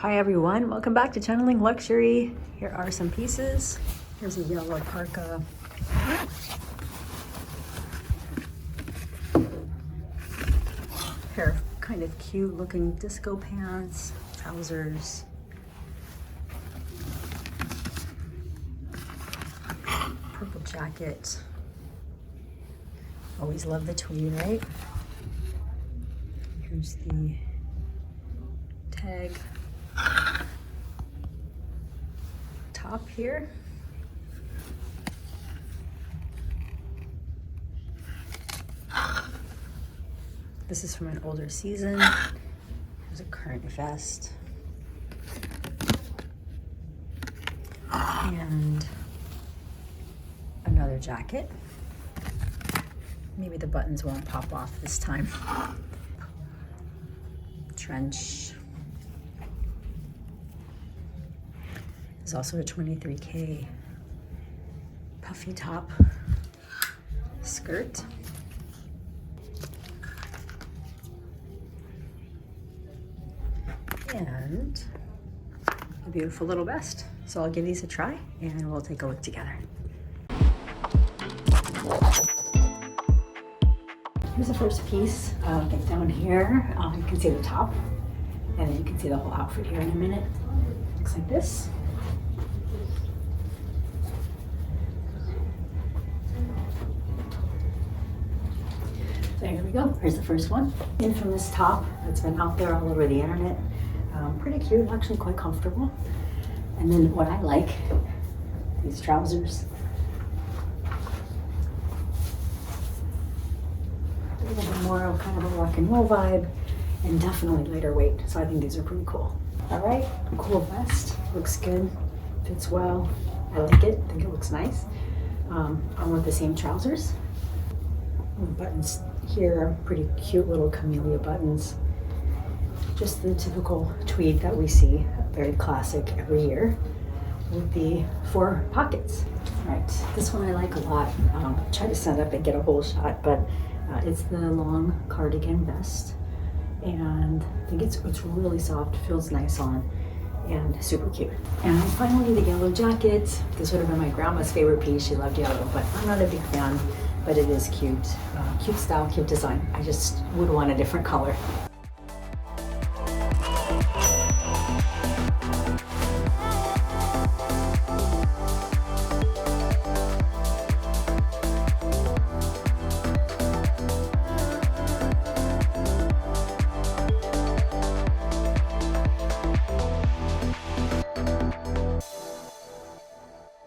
Hi everyone, welcome back to Channeling Luxury. Here are some pieces. Here's a yellow parka. Pair of kind of cute looking disco pants, trousers. Purple jacket. Always love the tweed, right? Here's the tag. Top here. This is from an older season. There's a current vest. And another jacket. Maybe the buttons won't pop off this time. Trench. There's also a 23K puffy top skirt. And a beautiful little vest. So I'll give these a try and we'll take a look together. Here's the first piece. Get down here. You can see the top, and then you can see the whole outfit here in a minute. Looks like this. So here we go. Here's the first one. Infamous top that's been out there all over the internet. Pretty cute, actually quite comfortable. And then what I like, these trousers. A little bit more of kind of a rock and roll vibe, and definitely lighter weight. So I think these are pretty cool. All right, cool vest, looks good, fits well. I like it, I think it looks nice. On with the same trousers. The buttons here are pretty cute little camellia buttons. Just the typical tweed that we see, very classic every year, with the 4 pockets. All right, this one I like a lot. Try to set up and get a whole shot, but it's the long cardigan vest, and I think it's really soft, feels nice on, and super cute. And finally, the yellow jacket. This would have been my grandma's favorite piece. She loved yellow, but I'm not a big fan. But it is cute. Cute style, cute design. I just would want a different color.